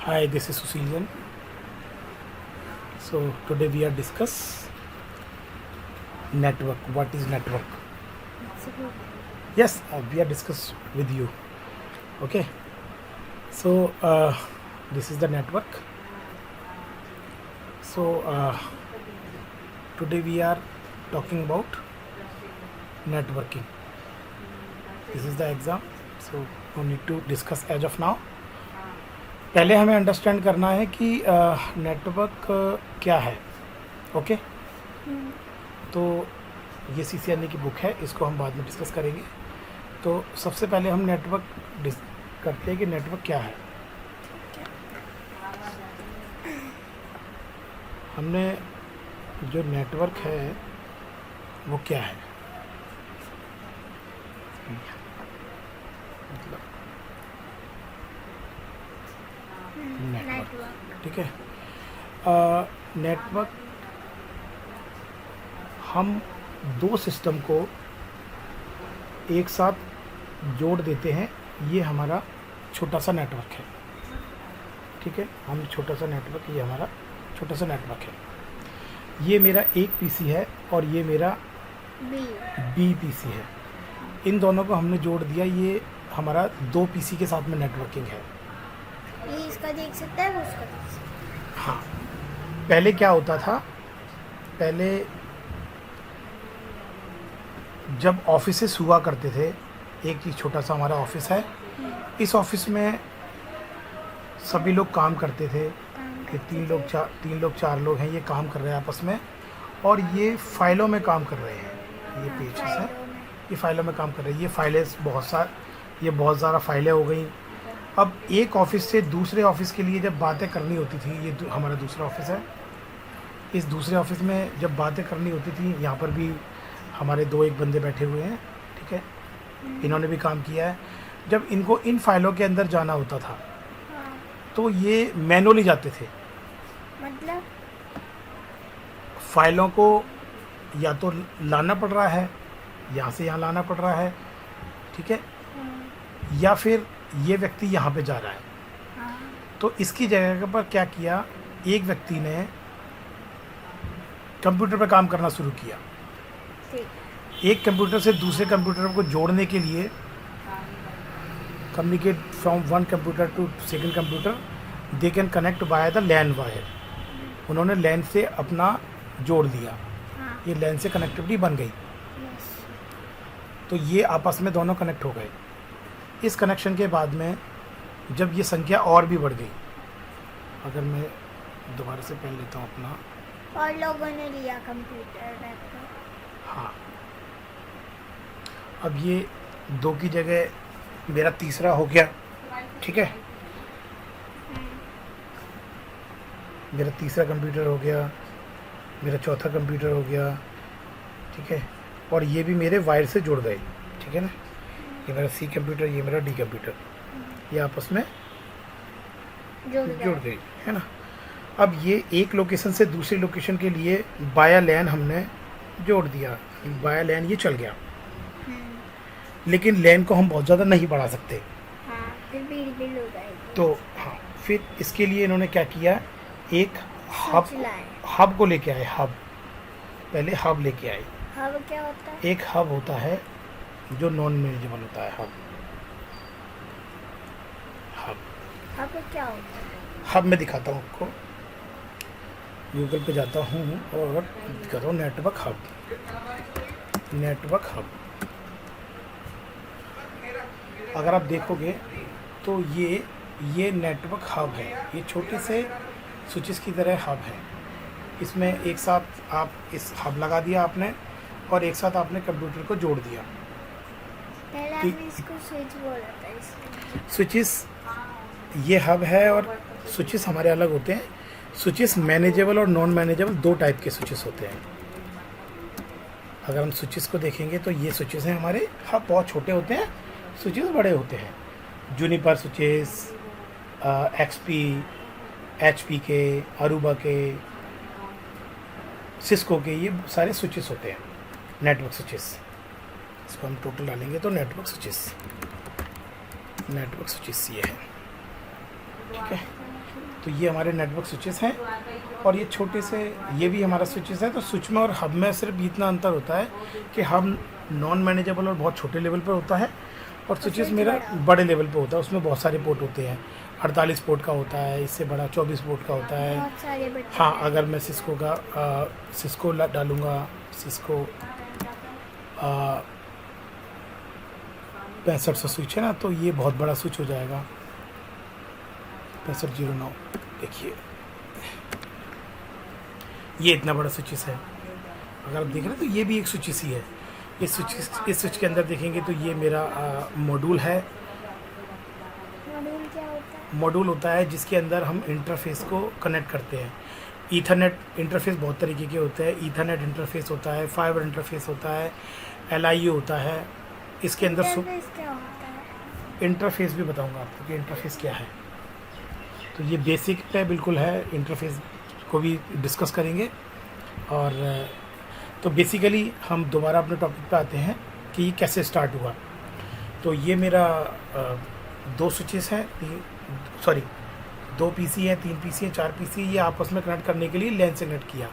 Hi, this is Susiljan. So today we are discuss network. What is network? Yes, we are discuss with you. Okay. So this is the network. So today we are talking about networking. This is the exam. So no need to discuss as of now. पहले हमें understand करना है कि network क्या है. Okay. तो ये CCNA की बुक है, इसको हम बाद में डिस्कस करेंगे. तो सबसे पहले हम नेटवर्क करते हैं कि नेटवर्क क्या है. हमने जो नेटवर्क है वो क्या है, मतलब नेटवर्क. ठीक है. नेटवर्क हम दो सिस्टम को एक साथ जोड़ देते हैं. ये हमारा छोटा सा नेटवर्क है. ठीक है. हम छोटा सा नेटवर्क, ये हमारा छोटा सा नेटवर्क है. ये मेरा एक पीसी है और ये मेरा बी पीसी है. इन दोनों को हमने जोड़ दिया. ये हमारा दो पीसी के साथ में नेटवर्किंग है. ये इसका देख सकता है, वो उसका देख सकता है. हाँ. पहले क्या होता था, पहले जब ऑफिसेस हुआ करते थे, एक ही छोटा सा हमारा ऑफिस है. इस ऑफिस में सभी लोग काम करते थे कि तीन लोग चार लोग हैं, ये काम कर रहे हैं आपस में, और ये फाइलों में काम कर रहे हैं. ये पेजेस हैं, ये फाइलों में काम कर रहे हैं. ये फाइलें बहुत ज़्यादा फाइलें हो गई. अब एक ऑफिस से दूसरे ऑफिस के लिए जब बातें करनी होती थी, ये हमारा दूसरा ऑफिस है. इस दूसरे ऑफिस में जब बातें करनी होती थी, यहाँ पर भी हमारे एक बंदे बैठे हुए हैं. ठीक है. इन्होंने भी काम किया है. जब इनको इन फाइलों के अंदर जाना होता था तो ये मैनुअली जाते थे. मतलब फाइलों को या तो लाना पड़ रहा है, यहाँ से यहाँ लाना पड़ रहा है. ठीक है. या फिर ये व्यक्ति यहाँ पे जा रहा है. तो इसकी जगह पर क्या किया, एक व्यक्ति ने कंप्यूटर पर काम करना शुरू किया. एक कंप्यूटर से दूसरे कंप्यूटर को जोड़ने के लिए, communicate from one computer to second computer, they can connect by the LAN wire. उन्होंने लैन से अपना जोड़ दिया. ये लैन से कनेक्टिविटी बन गई. तो ये आपस में दोनों कनेक्ट हो गए. इस कनेक्शन के बाद में जब ये संख्या और भी बढ़ गई, अगर मैं दोबारा से पहले लेता हूँ अपना, और लोगों ने लिया कंप्यूटर लैपटॉप. हाँ. अब ये दो की जगह मेरा तीसरा हो गया. ठीक है. मेरा तीसरा कंप्यूटर हो गया, मेरा चौथा कंप्यूटर हो गया. ठीक है. और ये भी मेरे वायर से जुड़ गए. ठीक है ना. ये मेरा सी कंप्यूटर, ये मेरा डी कंप्यूटर, ये आपस में जुड़ गई है ना. अब ये एक लोकेशन से दूसरी लोकेशन के लिए बाया लैन हमने जोड़ दिया. बाया लैन ये चल गया. लेकिन लैन को हम बहुत ज़्यादा नहीं बढ़ा सकते. फिर बिल हो जाएगी. तो हाँ, फिर इसके लिए इन्होंने क्या किया, एक हब को लेके आए. हब, पहले हब लेके आए. हब क्या होता है? एक हब होता है जो नॉन मैनेजेबल होता है. हब क्या होता है? हब मैं दिखाता हूँ आपको. गूगल पे जाता हूँ और दिखाता हूँ नेटवर्क हब. अगर आप देखोगे तो ये नेटवर्क हब है. ये छोटे से स्विचेस की तरह हब है. इसमें एक साथ आप इस हब लगा दिया आपने, और एक साथ आपने कंप्यूटर को जोड़ दिया. पहले आपने इसको स्विच बोला था. इसको स्विचेस ये हब है, और स्विचेस हमारे अलग होते हैं. स्विचेस मैनेजेबल और नॉन मैनेजेबल दो टाइप के स्विचेस होते हैं. अगर हम स्विचेस को देखेंगे तो ये स्विचेस हैं हमारे. हब बहुत छोटे होते हैं, स्विचेस बड़े होते हैं. जूनिपर स्विचेस, XP, HP के, अरूबा के, सिस्को के, ये सारे स्विचेस होते हैं, नेटवर्क स्विचेस. इसको हम टोटल डालेंगे तो नेटवर्क स्विचेस ये है. ठीक है. तो ये हमारे नेटवर्क स्विचेस हैं और ये छोटे से ये भी हमारा स्विचेस है। तो स्विच में और हब में सिर्फ इतना अंतर होता है कि हब नॉन मैनेजेबल और बहुत छोटे लेवल पर होता है और स्विचेस मेरा बड़े लेवल पे होता है। उसमें बहुत सारे पोर्ट होते हैं, 48 पोर्ट का होता है, इससे बड़ा 24 पोर्ट का होता है। बहुत सारे बच्चे हाँ, अगर मैं सिस्को डालूँगा, सिस्को 6500 स्विच है ना, तो ये बहुत बड़ा स्विच हो जाएगा। 6509 देखिए, ये इतना बड़ा स्विचेस है। अगर आप देख रहे हैं तो ये भी एक स्विचेस ही है। इस स्विच के अंदर देखेंगे तो ये मेरा मॉड्यूल है। मॉड्यूल क्या होता है? मॉड्यूल होता है जिसके अंदर हम इंटरफेस को कनेक्ट करते हैं। ईथरनेट इंटरफेस बहुत तरीके के होते हैं। ईथरनेट इंटरफेस होता है, फाइबर इंटरफेस होता है, LIO होता है। इसके अंदर इंटरफेस क्या होता है? इंटरफेस भी बताऊंगा आपको कि इंटरफेस क्या है। तो ये बेसिक पे बिल्कुल है, इंटरफेस को भी डिस्कस करेंगे। और तो बेसिकली हम दोबारा अपने टॉपिक पे आते हैं कि ये कैसे स्टार्ट हुआ। तो ये मेरा 2 स्विचेस हैं, 2 PC हैं, 3 PC हैं, 4 PC। ये आपस में कनेक्ट करने के लिए LAN से कनेक्ट किया।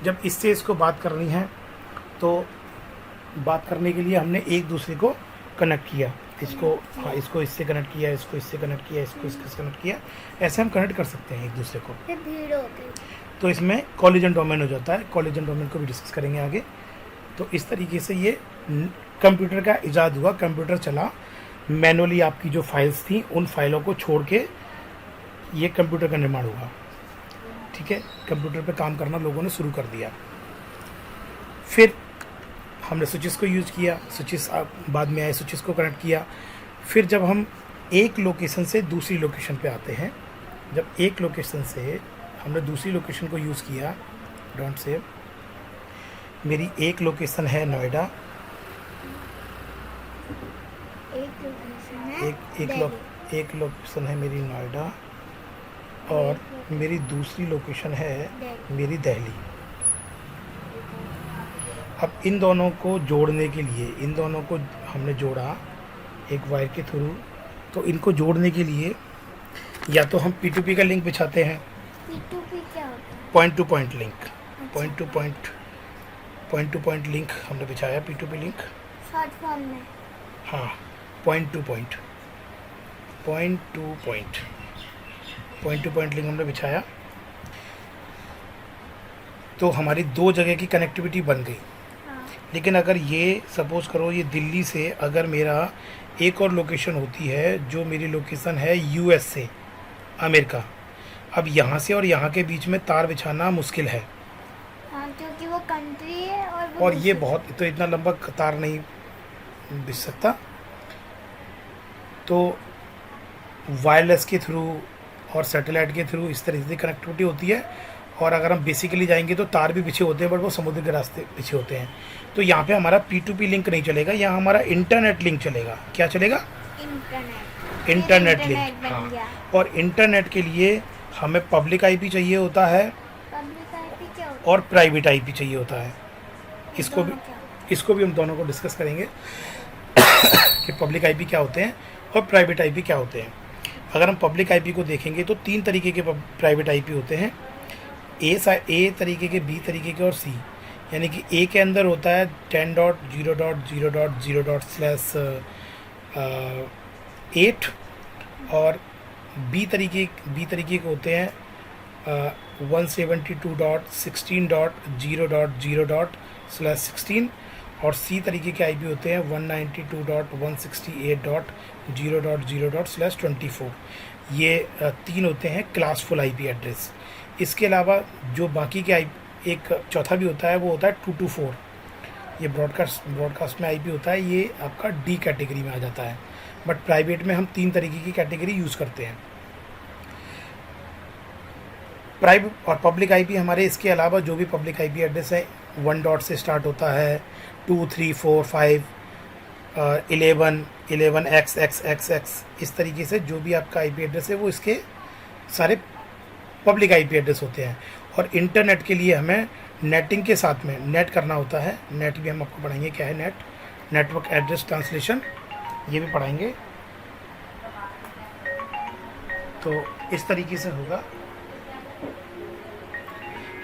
जब इससे इसको बात करनी है तो बात करने के लिए हमने एक दूसरे को कनेक्ट किया। इसको हाँ, इसको इससे कनेक्ट किया, इसको इससे कनेक्ट किया, इसको इससे कनेक्ट किया। ऐसे हम कनेक्ट कर सकते हैं एक दूसरे को। फिर भीड़ होती है। तो इसमें कॉलिजन डोमेन हो जाता है। कॉलिजन डोमेन को भी डिस्कस करेंगे आगे। तो इस तरीके से ये कंप्यूटर का इजाद हुआ। कंप्यूटर चला, मैनुअली आपकी जो फाइल्स थी उन फाइलों को छोड़ के ये कंप्यूटर का निर्माण हुआ। ठीक है, कंप्यूटर पे काम करना लोगों ने शुरू कर दिया। फिर हमने स्विचेस को यूज़ किया, स्विचेस बाद में आए, स्विचेस को कनेक्ट किया। फिर जब हम एक लोकेशन से दूसरी लोकेशन पे आते हैं, जब एक लोकेशन से हमने दूसरी लोकेशन को यूज़ किया, डोंट सेव, मेरी एक लोकेशन है नोएडा, एक लोकेशन है मेरी नोएडा और मेरी दूसरी लोकेशन है मेरी दिल्ली। अब इन दोनों को जोड़ने के लिए, इन दोनों को हमने जोड़ा एक वायर के थ्रू। तो इनको जोड़ने के लिए या तो हम P2P का लिंक बिछाते हैं। P2P क्या होता है? Point two point link, point two point link हमने बिछाया, P2P लिंक। शॉर्ट फॉर्म में। हाँ, पॉइंट टू पॉइंट लिंक हमने बिछाया। तो हमारी 2 जगह की कनेक्टिविटी बन गई। हाँ। लेकिन अगर ये सपोज़ करो ये दिल्ली से अगर मेरा एक और लोकेशन होती है, जो मेरी लोकेशन है US से अमेरिका, अब यहाँ से और यहाँ के बीच में तार बिछाना मुश्किल है। हाँ, क्योंकि वो कंट्री है और और ये बहुत तो इतना लंबा तार नहीं बिछ सकता। तो वायरलेस के थ्रू और सैटेलाइट के थ्रू इस तरीके से कनेक्टिविटी होती है। और अगर हम बेसिकली जाएंगे तो तार भी बिछे होते हैं, बट वो समुद्र के रास्ते बिछे होते हैं। तो यहाँ पे हमारा P2P लिंक नहीं चलेगा, यहाँ हमारा इंटरनेट लिंक चलेगा। क्या चलेगा? Internet link. हाँ, और इंटरनेट के लिए हमें पब्लिक IP चाहिए होता है पब्लिक आईपी क्या होता और प्राइवेट IP चाहिए होता है। है? इसको दोनों क्या? भी हम दोनों को डिस्कस करेंगे कि पब्लिक IP क्या होते हैं और प्राइवेट IP क्या होते हैं। अगर हम पब्लिक IP को देखेंगे तो 3 तरीके के प्राइवेट IP होते हैं, ए तरीके के, B तरीके के और C। यानी कि A के अंदर होता है 10.0.0.0/8 और B तरीके के होते हैं 172.16.0.0/16 और C तरीके के IP होते हैं 192.168.0.0/24। ये 3 होते हैं क्लासफुल IP एड्रेस। इसके अलावा जो बाकी के एक चौथा भी होता है, वो होता है 224। ये ब्रॉडकास्ट में IP होता है, ये आपका D कैटेगरी में आ जाता है। बट प्राइवेट में हम 3 तरीके की कैटेगरी यूज़ करते हैं। प्राइवेट और पब्लिक IP हमारे इसके अलावा जो भी पब्लिक IP एड्रेस है 1 डॉट से स्टार्ट होता है, 2, 3, 4, 5, 11 XXXX, इस तरीके से जो भी आपका IP एड्रेस है वो इसके सारे पब्लिक IP एड्रेस होते हैं। और इंटरनेट के लिए हमें नेटिंग के साथ में नेट करना होता है। नेट भी हम आपको पढ़ाएंगे क्या है नेट, नेटवर्क एड्रेस ट्रांसलेशन, ये भी पढ़ाएंगे। तो इस तरीके से होगा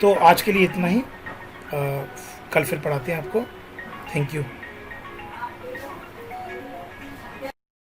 तो आज के लिए इतना ही, कल फिर पढ़ाते हैं आपको। Thank you.